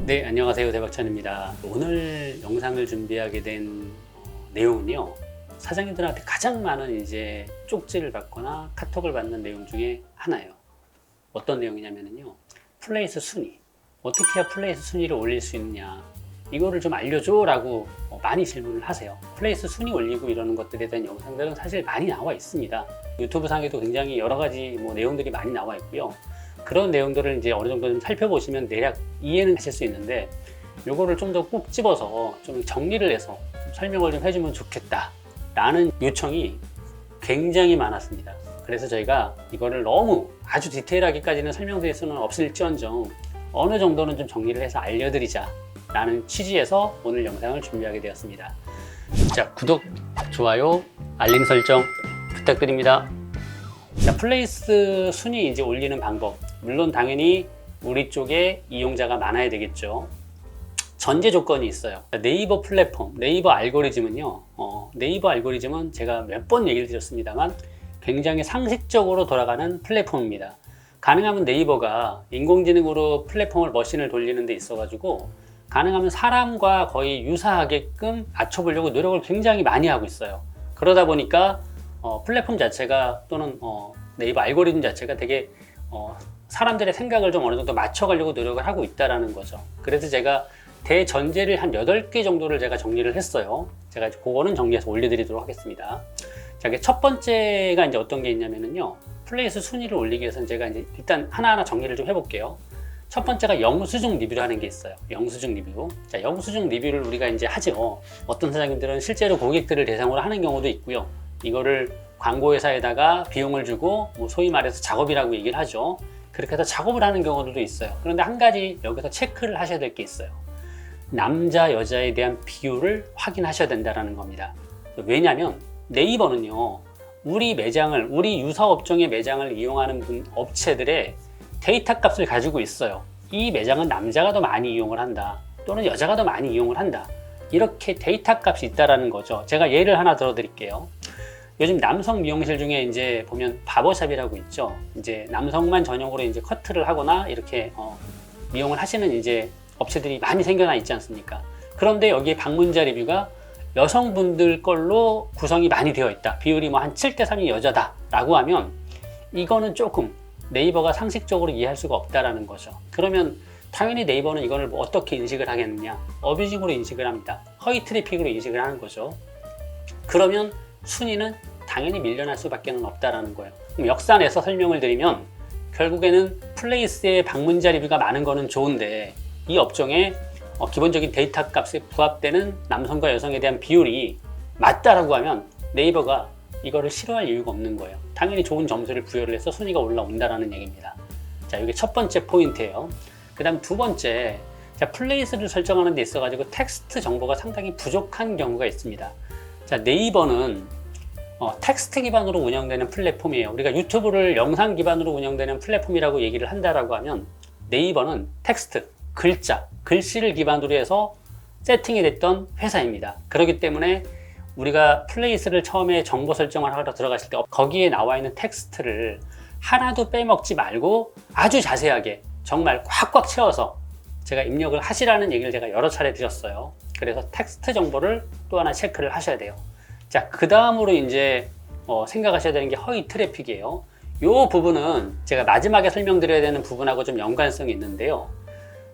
네, 안녕하세요. 대박찬입니다. 오늘 영상을 준비하게 된 내용은요, 사장님들한테 가장 많은 쪽지를 받거나 카톡을 받는 내용 중에 하나예요. 어떤 내용이냐면요, 플레이스 순위. 어떻게 해야 플레이스 순위를 올릴 수 있느냐, 이거를 좀 알려줘 라고 많이 질문을 하세요. 플레이스 순위 올리고 이러는 것들에 대한 영상들은 사실 많이 나와 있습니다. 유튜브 상에도 굉장히 여러 가지 내용들이 많이 나와 있고요. 그런 내용들을 어느 정도 좀 살펴보시면 대략 이해는 하실 수 있는데, 요거를 좀 더 꼭 집어서 좀 정리를 해서 좀 설명을 좀 해주면 좋겠다 라는 요청이 굉장히 많았습니다. 그래서 저희가 이거를 너무 아주 디테일하게까지는 설명드릴 수는 없을지언정 어느 정도는 좀 정리를 해서 알려드리자 라는 취지에서 오늘 영상을 준비하게 되었습니다. 자, 구독, 좋아요, 알림 설정 부탁드립니다. 자, 플레이스 순위 올리는 방법. 물론 당연히 우리 쪽에 이용자가 많아야 되겠죠. 전제 조건이 있어요. 네이버 플랫폼, 네이버 알고리즘은요, 네이버 알고리즘은 제가 몇 번 얘기를 드렸습니다만 굉장히 상식적으로 돌아가는 플랫폼입니다. 가능하면 네이버가 인공지능으로 플랫폼을 머신을 돌리는 데 있어가지고 가능하면 사람과 거의 유사하게끔 맞춰보려고 노력을 굉장히 많이 하고 있어요. 그러다 보니까 플랫폼 자체가 또는 네이버 알고리즘 자체가 되게 사람들의 생각을 좀 어느 정도 맞춰가려고 노력을 하고 있다는 거죠. 그래서 제가 대전제를 한 8개 정도를 제가 정리를 했어요. 제가 그거는 정리해서 올려드리도록 하겠습니다. 자, 첫 번째가 어떤 게 있냐면요, 플레이스 순위를 올리기 위해서는 제가 일단 하나하나 정리를 좀 해볼게요. 첫 번째가 영수증 리뷰를 하는 게 있어요. 영수증 리뷰. 자, 영수증 리뷰를 우리가 하죠. 어떤 사장님들은 실제로 고객들을 대상으로 하는 경우도 있고요. 이거를 광고회사에다가 비용을 주고 소위 말해서 작업이라고 얘기를 하죠. 그렇게 해서 작업을 하는 경우들도 있어요. 그런데 한 가지 여기서 체크를 하셔야 될 게 있어요. 남자, 여자에 대한 비율을 확인하셔야 된다는 겁니다. 왜냐하면 네이버는요, 우리 매장을, 우리 유사업종의 매장을 이용하는 업체들의 데이터 값을 가지고 있어요. 이 매장은 남자가 더 많이 이용을 한다, 또는 여자가 더 많이 이용을 한다, 이렇게 데이터 값이 있다는 거죠. 제가 예를 하나 들어드릴게요. 요즘 남성 미용실 중에 보면 바버샵이라고 있죠. 남성만 전용으로 커트를 하거나 이렇게 미용을 하시는 업체들이 많이 생겨나 있지 않습니까? 그런데 여기에 방문자 리뷰가 여성분들 걸로 구성이 많이 되어 있다. 비율이 한 7대3이 여자다 라고 하면 이거는 조금 네이버가 상식적으로 이해할 수가 없다라는 거죠. 그러면 당연히 네이버는 이거를 어떻게 인식을 하겠느냐? 어뷰징으로 인식을 합니다. 허위 트래픽으로 인식을 하는 거죠. 그러면 순위는 당연히 밀려날 수밖에 없다라는 거예요. 그럼 역산해서 설명을 드리면 결국에는 플레이스의 방문자 리뷰가 많은 거는 좋은데, 이 업종에 기본적인 데이터 값에 부합되는 남성과 여성에 대한 비율이 맞다라고 하면 네이버가 이거를 싫어할 이유가 없는 거예요. 당연히 좋은 점수를 부여를 해서 순위가 올라온다라는 얘기입니다. 자, 이게 첫 번째 포인트예요. 그 다음 두 번째, 자, 플레이스를 설정하는 데 있어가지고 텍스트 정보가 상당히 부족한 경우가 있습니다. 자, 네이버는 텍스트 기반으로 운영되는 플랫폼이에요. 우리가 유튜브를 영상 기반으로 운영되는 플랫폼이라고 얘기를 한다라고 하면 네이버는 텍스트, 글씨를 기반으로 해서 세팅이 됐던 회사입니다. 그렇기 때문에 우리가 플레이스를 처음에 정보 설정을 하러 들어갔을 때 거기에 나와 있는 텍스트를 하나도 빼먹지 말고 아주 자세하게 정말 꽉꽉 채워서 제가 입력을 하시라는 얘기를 제가 여러 차례 드렸어요. 그래서 텍스트 정보를 또 하나 체크를 하셔야 돼요. 자, 그 다음으로 생각하셔야 되는 게 허위 트래픽이에요. 이 부분은 제가 마지막에 설명드려야 되는 부분하고 좀 연관성이 있는데요.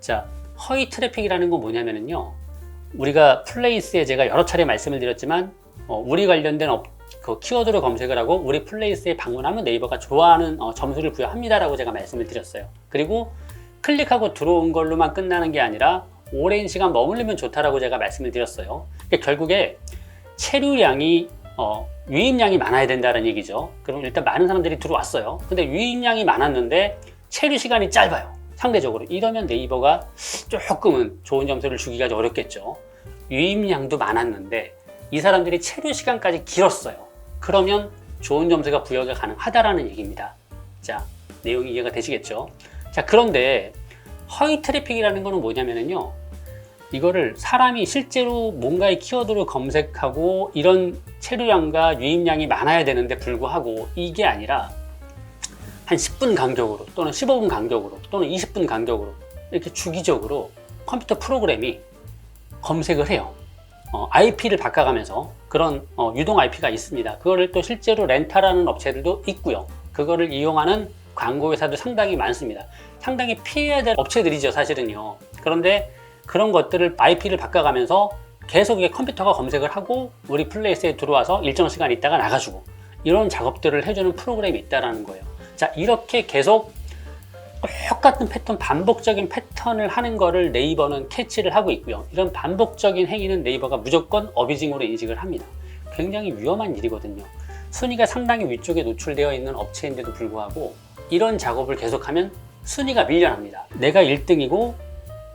자, 허위 트래픽이라는 건 뭐냐면요, 우리가 플레이스에 제가 여러 차례 말씀을 드렸지만 우리 관련된 그 키워드로 검색을 하고 우리 플레이스에 방문하면 네이버가 좋아하는 점수를 부여합니다라고 제가 말씀을 드렸어요. 그리고 클릭하고 들어온 걸로만 끝나는 게 아니라 오랜 시간 머물리면 좋다라고 제가 말씀을 드렸어요. 그러니까 결국에 체류량이 유입량이 많아야 된다는 얘기죠. 그럼 일단 많은 사람들이 들어왔어요. 근데 유입량이 많았는데 체류 시간이 짧아요, 상대적으로. 이러면 네이버가 조금은 좋은 점수를 주기가 어렵겠죠. 유입량도 많았는데 이 사람들이 체류 시간까지 길었어요. 그러면 좋은 점수가 부여가 가능하다라는 얘기입니다. 자, 내용이 이해가 되시겠죠? 자, 그런데 허위 트래픽이라는 거는 뭐냐면요, 이거를 사람이 실제로 뭔가의 키워드를 검색하고 이런 체류량과 유입량이 많아야 되는데 불구하고 이게 아니라 한 10분 간격으로 또는 15분 간격으로 또는 20분 간격으로 이렇게 주기적으로 컴퓨터 프로그램이 검색을 해요. IP를 바꿔가면서 그런 유동 IP가 있습니다. 그거를 또 실제로 렌탈하는 업체들도 있고요. 그거를 이용하는 광고 회사도 상당히 많습니다. 상당히 피해야 될 업체들이죠, 사실은요. 그런데 그런 것들을 IP를 바꿔가면서 계속 컴퓨터가 검색을 하고 우리 플레이스에 들어와서 일정 시간 있다가 나가주고 이런 작업들을 해주는 프로그램이 있다는 거예요. 자, 이렇게 계속 똑같은 패턴, 반복적인 패턴을 하는 거를 네이버는 캐치를 하고 있고요. 이런 반복적인 행위는 네이버가 무조건 어비징으로 인식을 합니다. 굉장히 위험한 일이거든요. 순위가 상당히 위쪽에 노출되어 있는 업체인데도 불구하고 이런 작업을 계속하면 순위가 밀려납니다. 내가 1등이고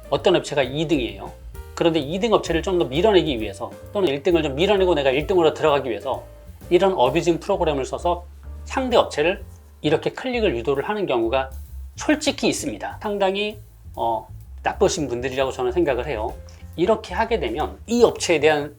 어떤 업체가 2등이에요. 그런데 2등 업체를 좀 더 밀어내기 위해서 또는 1등을 좀 밀어내고 내가 1등으로 들어가기 위해서 이런 어비징 프로그램을 써서 상대 업체를 이렇게 클릭을 유도를 하는 경우가 솔직히 있습니다. 상당히 나쁘신 분들이라고 저는 생각을 해요. 이렇게 하게 되면 이 업체에 대한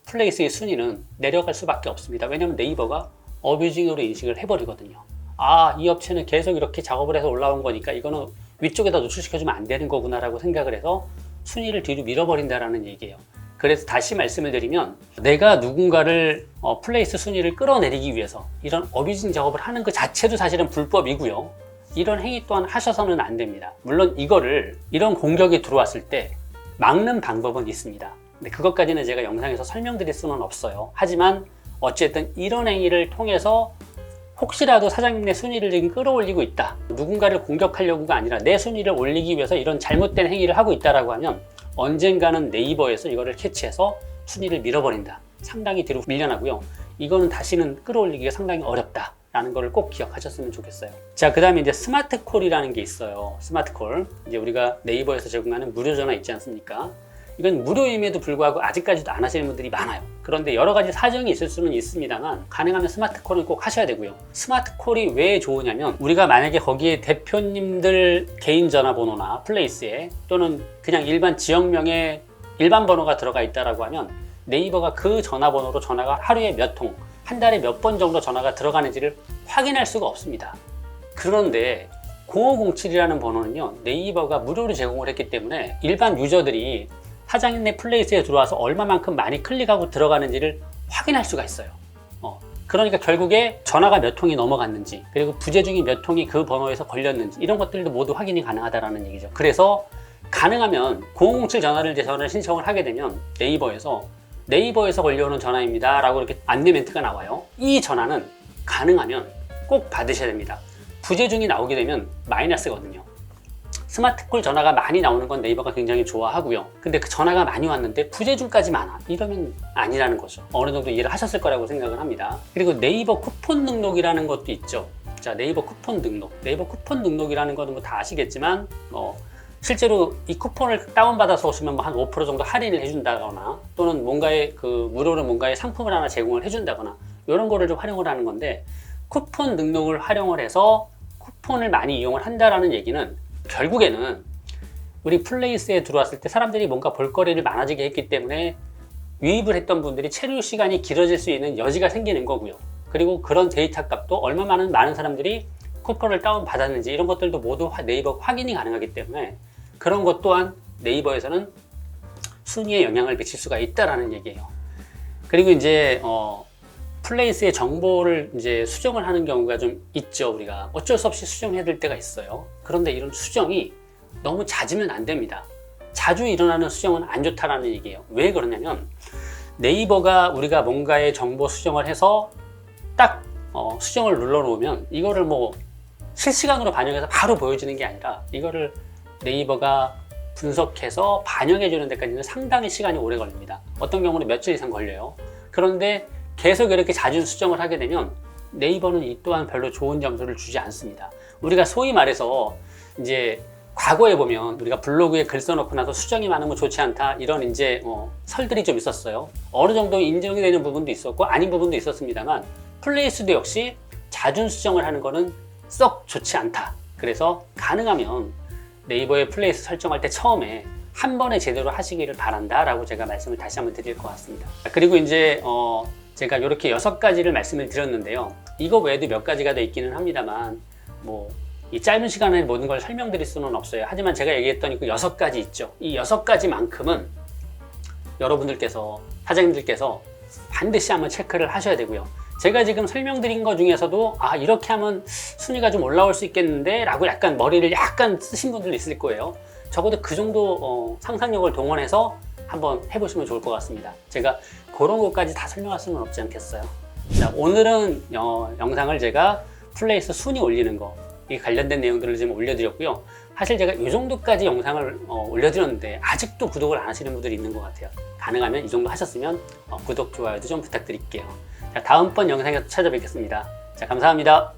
플레이스의 순위는 내려갈 수밖에 없습니다. 왜냐하면 네이버가 어뷰징으로 인식을 해버리거든요. 아, 이 업체는 계속 이렇게 작업을 해서 올라온 거니까 이거는 위쪽에다 노출시켜주면 안 되는 거구나 라고 생각을 해서 순위를 뒤로 밀어버린다라는 얘기예요. 그래서 다시 말씀을 드리면 내가 누군가를 플레이스 순위를 끌어내리기 위해서 이런 어뷰징 작업을 하는 것 자체도 사실은 불법이고요. 이런 행위 또한 하셔서는 안 됩니다. 물론 이런 공격이 들어왔을 때 막는 방법은 있습니다. 근데 그것까지는 제가 영상에서 설명드릴 수는 없어요. 하지만 어쨌든 이런 행위를 통해서 혹시라도 사장님의 순위를 지금 끌어올리고 있다, 누군가를 공격하려고가 아니라 내 순위를 올리기 위해서 이런 잘못된 행위를 하고 있다라고 하면 언젠가는 네이버에서 이거를 캐치해서 순위를 밀어버린다. 상당히 뒤로 밀려나고요. 이거는 다시는 끌어올리기가 상당히 어렵다 라는 거를 꼭 기억하셨으면 좋겠어요. 자, 그 다음에 이제 스마트콜이라는 게 있어요. 스마트콜. 이제 우리가 네이버에서 제공하는 무료 전화 있지 않습니까? 이건 무료임에도 불구하고 아직까지도 안 하시는 분들이 많아요. 그런데 여러 가지 사정이 있을 수는 있습니다만 가능하면 스마트콜은 꼭 하셔야 되고요. 스마트콜이 왜 좋으냐면 우리가 만약에 거기에 대표님들 개인 전화번호나 플레이스에 또는 그냥 일반 지역명의 일반 번호가 들어가 있다라고 하면 네이버가 그 전화번호로 전화가 하루에 몇 통, 한 달에 몇 번 정도 전화가 들어가는지를 확인할 수가 없습니다. 그런데 0507이라는 번호는요, 네이버가 무료로 제공을 했기 때문에 일반 유저들이 사장님의 플레이스에 들어와서 얼마만큼 많이 클릭하고 들어가는지를 확인할 수가 있어요. 그러니까 결국에 전화가 몇 통이 넘어갔는지, 그리고 부재중이 몇 통이 그 번호에서 걸렸는지 이런 것들도 모두 확인이 가능하다는 얘기죠. 그래서 가능하면 0507 전화를 신청을 하게 되면 네이버에서 걸려오는 전화입니다 라고 이렇게 안내 멘트가 나와요. 이 전화는 가능하면 꼭 받으셔야 됩니다. 부재중이 나오게 되면 마이너스거든요. 스마트콜 전화가 많이 나오는 건 네이버가 굉장히 좋아하고요. 근데 그 전화가 많이 왔는데 부재중까지 많아, 이러면 아니라는 거죠. 어느 정도 이해를 하셨을 거라고 생각을 합니다. 그리고 네이버 쿠폰 등록이라는 것도 있죠. 자, 네이버 쿠폰 등록이라는 거는 뭐 다 아시겠지만 실제로 이 쿠폰을 다운받아서 오시면 뭐 한 5% 정도 할인을 해준다거나 또는 무료로 뭔가의 상품을 하나 제공을 해준다거나 이런 거를 좀 활용을 하는 건데, 쿠폰 등록을 활용을 해서 쿠폰을 많이 이용을 한다라는 얘기는 결국에는 우리 플레이스에 들어왔을 때 사람들이 뭔가 볼거리를 많아지게 했기 때문에 유입을 했던 분들이 체류 시간이 길어질 수 있는 여지가 생기는 거고요. 그리고 그런 데이터 값도 얼마나 많은 사람들이 쿠폰을 다운받았는지 이런 것들도 모두 네이버 확인이 가능하기 때문에 그런 것 또한 네이버에서는 순위에 영향을 미칠 수가 있다라는 얘기예요. 그리고 이제 플레이스의 정보를 이제 수정을 하는 경우가 좀 있죠. 우리가 어쩔 수 없이 수정해야 될 때가 있어요. 그런데 이런 수정이 너무 잦으면 안 됩니다. 자주 일어나는 수정은 안 좋다라는 얘기예요. 왜 그러냐면 네이버가 우리가 뭔가의 정보 수정을 해서 딱 수정을 눌러놓으면 이거를 뭐 실시간으로 반영해서 바로 보여지는 게 아니라 이거를 네이버가 분석해서 반영해 주는 데까지는 상당히 시간이 오래 걸립니다. 어떤 경우는 며칠 이상 걸려요. 그런데 계속 이렇게 자주 수정을 하게 되면 네이버는 이 또한 별로 좋은 점수를 주지 않습니다. 우리가 소위 말해서 이제 과거에 보면 우리가 블로그에 글 써놓고 나서 수정이 많으면 좋지 않다 이런 이제 설들이 좀 있었어요. 어느 정도 인정이 되는 부분도 있었고 아닌 부분도 있었습니다만 플레이스도 역시 잦은 수정을 하는 거는 썩 좋지 않다. 그래서 가능하면 네이버의 플레이스 설정할 때 처음에 한 번에 제대로 하시기를 바란다 라고 제가 말씀을 다시 한번 드릴 것 같습니다. 그리고 이제 제가 이렇게 6가지를 말씀을 드렸는데요. 이거 외에도 몇 가지가 더 있기는 합니다만 뭐 이 짧은 시간에 모든 걸 설명드릴 수는 없어요. 하지만 제가 얘기했던 그 6가지 있죠. 이 6가지만큼은 여러분들께서, 사장님들께서 반드시 한번 체크를 하셔야 되고요. 제가 지금 설명드린 것 중에서도 아, 이렇게 하면 순위가 좀 올라올 수 있겠는데 라고 약간 머리를 약간 쓰신 분들 있을 거예요. 적어도 그 정도 상상력을 동원해서 한번 해보시면 좋을 것 같습니다. 제가 그런 것까지 다 설명할 수는 없지 않겠어요. 자, 오늘은 영상을 제가 플레이스 순위 올리는 거, 이 관련된 내용들을 지금 올려드렸고요. 사실 제가 이 정도까지 영상을 올려드렸는데 아직도 구독을 안 하시는 분들이 있는 것 같아요. 가능하면 이 정도 하셨으면 구독, 좋아요도 좀 부탁드릴게요. 자, 다음번 영상에서 찾아뵙겠습니다. 자, 감사합니다.